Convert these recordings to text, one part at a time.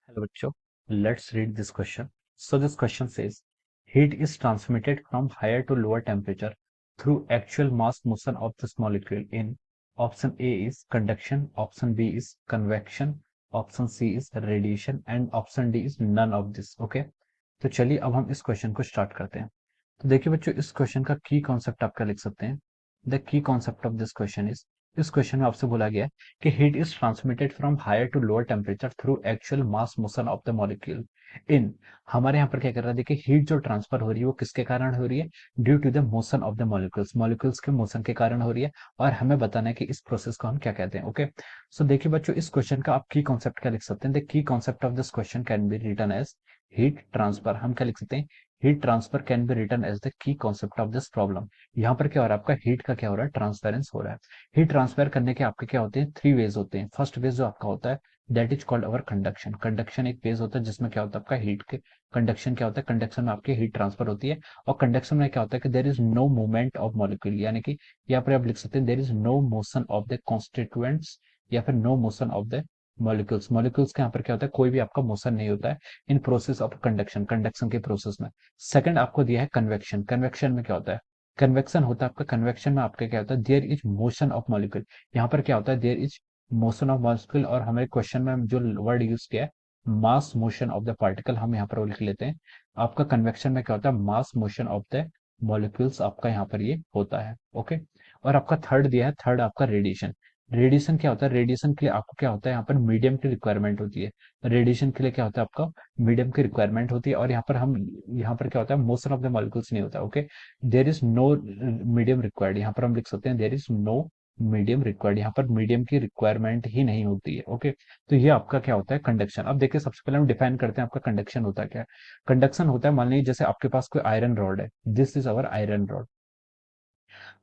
Hello, bachcho. Let's read this question. So this question says, heat is transmitted from higher to lower temperature through actual mass motion of this molecule in option A is conduction, option B is convection, option C is radiation and option D is none of this. Okay, तो चलिए अब हम इस question को start करते हैं। तो देखिए बच्चों, इस क्वेश्चन का की कॉन्सेप्ट आप क्या लिख सकते हैं। The key concept of this question is, इस क्वेश्चन में आपसे बोला गया है कि heat is transmitted from higher to lower temperature through actual mass motion of the molecule in. हमारे यहाँ पर क्या कर रहा है, देखिए हीट जो ट्रांसफर हो रही है वो किसके कारण हो रही है, due to the motion of the molecules, molecules के मोशन के कारण हो रही है। और हमें बताना है कि इस प्रोसेस को हम क्या कहते हैं। ओके, सो देखिए बच्चों, इस क्वेश्चन का आप की कॉन्सेप्ट क्या लिख सकते हैं। The key concept of this question can be written as heat transfer. हम क्या लिख सकते हैं, heat transfer can be written as the key concept of this problem. यहाँ पर क्या हो रहा है, आपका हीट का क्या हो रहा है, ट्रांसफेरेंस हो रहा है। हीट ट्रांसफर करने के आपके क्या होते हैं, थ्री वेज होते हैं। फर्स्ट वेज जो आपका होता है that is called our conduction. Conduction एक वेज होता है जिसमें क्या होता है, आपका हीट के कंडक्शन क्या होता है, कंडक्शन में आपकी हीट ट्रांसफर होती है। और कंडक्शन में क्या होता है कि there is no movement of molecule, यानी कि यहाँ पर आप लिख सकते हैं there is no motion of the constituents या फिर no motion of the molecules. Molecules के यहाँ पर क्या होता है, कोई भी आपका मोशन नहीं होता है in process of conduction, conduction के प्रोसेस में। सेकंड आपको दिया है कन्वेक्शन। कन्वेक्शन में क्या होता है, कन्वेक्शन होता है आपका, कन्वेक्शन में आपका क्या होता है, there is motion of molecule. यहाँ पर क्या होता है, there is motion of molecule. और हमें क्वेश्चन में जो वर्ड यूज किया है mass motion of the particle, हम यहाँ पर वो लिख लेते हैं। आपका कन्वेक्शन में क्या होता है, mass motion of the molecules आपका यहाँ पर ये होता है। ओके, और आपका थर्ड दिया है, थर्ड आपका रेडिएशन। रेडिएशन क्या होता है, रेडिएशन के लिए आपको क्या होता है, यहाँ पर मीडियम की रिक्वायरमेंट होती है। रेडिएशन के लिए क्या होता है, आपका मीडियम की रिक्वायरमेंट होती है। और यहाँ पर हम, यहाँ पर क्या होता है, मोशन ऑफ द मॉलिक्यूल्स नहीं होता। Okay, there is no medium required, यहाँ पर हम लिख सकते हैं there is no medium required, यहाँ पर मीडियम की रिक्वायरमेंट ही नहीं होती है। ओके, तो ये आपका क्या होता है, कंडक्शन। अब देखिए सबसे पहले हम डिफाइन करते हैं आपका कंडक्शन होता है क्या है। कंडक्शन होता है, मान लीजिए जैसे आपके पास कोई आयरन रॉड है, this is our iron rod.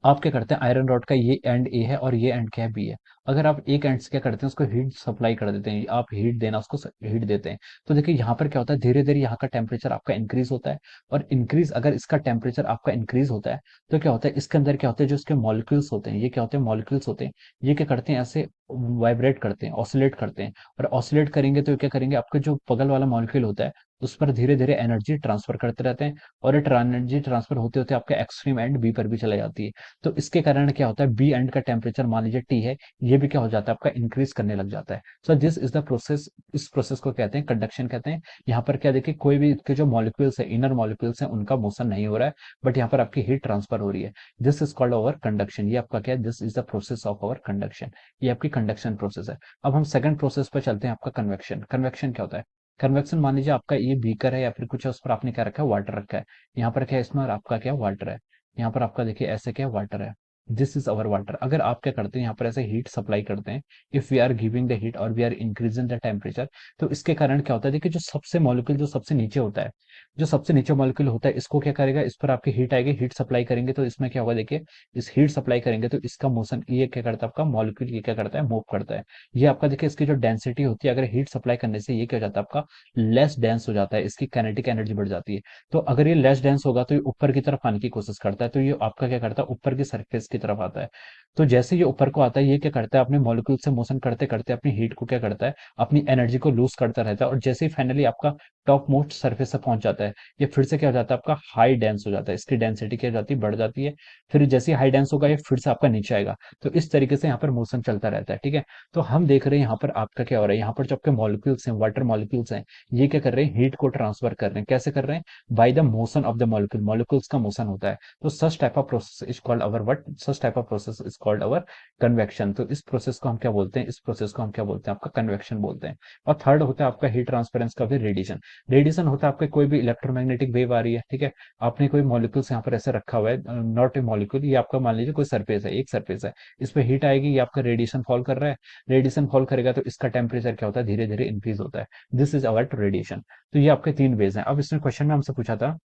आप क्या करते हैं, आयरन रॉड का ये एंड ए है और ये एंड क्या है, बी है। अगर आप एक एंड से क्या करते हैं, उसको हीट सप्लाई कर देते हैं, आप हीट देना उसको हीट देते हैं। तो देखिए यहाँ पर क्या होता है, धीरे धीरे यहाँ का टेम्परेचर आपका इंक्रीज होता है। और इंक्रीज, अगर इसका टेम्परेचर आपका इंक्रीज होता है तो क्या होता है, इसके अंदर क्या होता है, जो इसके मॉलिक्यूल्स होते हैं, ये क्या होते हैं, मॉलिक्यूल्स होते हैं, ये क्या करते हैं, ऐसे वाइब्रेट करते हैं, ऑसिलेट करते हैं। और ऑसिलेट करेंगे तो क्या करेंगे, आपके जो बगल वाला मॉलिक्यूल होता है उस पर धीरे धीरे एनर्जी ट्रांसफर करते रहते हैं। और ये एनर्जी ट्रांसफर होते होते आपका एक्सट्रीम एंड बी पर भी चला जाती है। तो इसके कारण क्या होता है, बी एंड का टेम्परेचर मान लीजिए टी है, ये भी क्या हो जाता है, आपका इंक्रीज करने लग जाता है। So this is the process, इस प्रोसेस को कहते हैं कंडक्शन कहते हैं। यहाँ पर क्या देखिए, कोई भी के जो मॉलिक्यूल्स है, इनर मॉलिक्यूल्स है, उनका मोशन नहीं हो रहा है, बट यहाँ पर आपकी हीट ट्रांसफर हो रही है। This is called our conduction. ये आपका क्या है, this is the process of our conduction. ये आपकी कंडक्शन प्रोसेस है। अब हम सेकंड प्रोसेस पर चलते हैं, आपका कन्वेक्शन। कन्वेक्शन क्या होता है, कन्वेक्शन मान लीजिए आपका ये बीकर है या फिर कुछ है, उस पर आपने क्या रखा है, वाटर रखा है। यहाँ पर क्या है, इसमें आपका क्या वाटर है, यहाँ पर आपका देखिए ऐसे क्या वाटर है, दिस इज अवर वाटर। अगर आप क्या करते हैं, यहाँ पर ऐसे हीट सप्लाई करते हैं, if we are giving the heat और we are increasing the temperature, तो इसके कारण क्या होता है, देखिए जो सबसे मॉलिक्यूल जो सबसे नीचे होता है, जो सबसे नीचे मॉलिक्यूल होता है, इसको क्या करेगा, इस पर आपकी हीट आएगी, हीट सप्लाई करेंगे तो इसमें क्या होगा, देखिए इस हीट सप्लाई करेंगे तो इसका मोशन, ये क्या करता है, आपका मॉलिक्यूल ये क्या करता है, मूव करता है। ये आपका देखिए इसकी जो डेंसिटी होती है, अगर हीट सप्लाई करने से ये क्या हो जाता है, आपका लेस डेंस हो जाता है, इसकी काइनेटिक एनर्जी बढ़ जाती है। तो अगर ये लेस डेंस होगा तो ये ऊपर की तरफ आने की कोशिश करता है, तो ये आपका क्या करता है, ऊपर की सरफेस की तरफ आता है। तो जैसे ये ऊपर को आता है, ये क्या करता है, अपने मॉलिक्यूल से मोशन करते करते अपनी हीट को क्या करता है, अपनी एनर्जी को लूज करता रहता है। और जैसे ही फाइनली आपका टॉप मोस्ट सरफेस से पहुंच जाता है, ये फिर से क्या हो जाता है, आपका हाई डेंस हो जाता है, इसकी डेंसिटी क्या हो जाती है, बढ़ जाती है। फिर जैसे ही हाई डेंस होगा, ये फिर से आपका नीचे आएगा। तो इस तरीके से यहाँ पर मोशन चलता रहता है। ठीक है, तो हम देख रहे हैं यहाँ पर आपका क्या हो रहा है, यहाँ पर जो आपके मॉलिक्यूल्स हैं, वाटर मॉलिक्यूल्स हैं, ये क्या कर रहे हैं, हीट को ट्रांसफर कर रहे हैं। कैसे कर रहे हैं, by the motion of the molecule, molecules का मोशन होता है। तो such type of process is called our what, such type of process is called our convection. तो इस प्रोसेस को हम क्या बोलते हैं, इस प्रोसेस को हम क्या बोलते हैं, आपका कन्वेक्शन बोलते हैं। और थर्ड होता है आपका हीट ट्रांसफरेंस का फिर रेडिएशन। रेडिएशन होता है आपके कोई भी इलेक्ट्रोमैग्नेटिक वेव आ रही है, ठीक है, आपने कोई मॉलिक्यूल्स यहाँ पर ऐसे रखा हुआ है, नॉट ए मॉलिक्यूल, ये आपका मान लीजिए कोई सरफेस है, एक सरफेस है, इस पे हीट आएगी, ये आपका रेडिएशन फॉल कर रहा है। रेडिएशन फॉल करेगा तो इसका टेम्परेचर क्या होता है, धीरे धीरे इंक्रीज होता है। This is our radiation. तो ये आपके तीन वेज हैं। अब इसने क्वेश्चन में हमसे पूछा था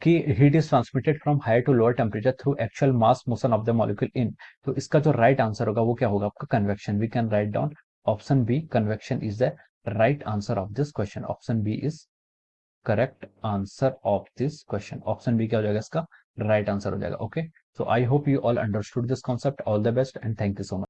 कि heat is transmitted from higher to lower temperature through actual mass motion of the molecule in. तो इसका जो राइट आंसर होगा वो क्या होगा, आपका convection. We can write down option B, convection is the right answer of this question. Option B is correct answer of this question. Option B क्या हो जाएगा, इसका राइट आंसर हो जाएगा। Okay, so I hope you all understood this concept. All the best and thank you so much.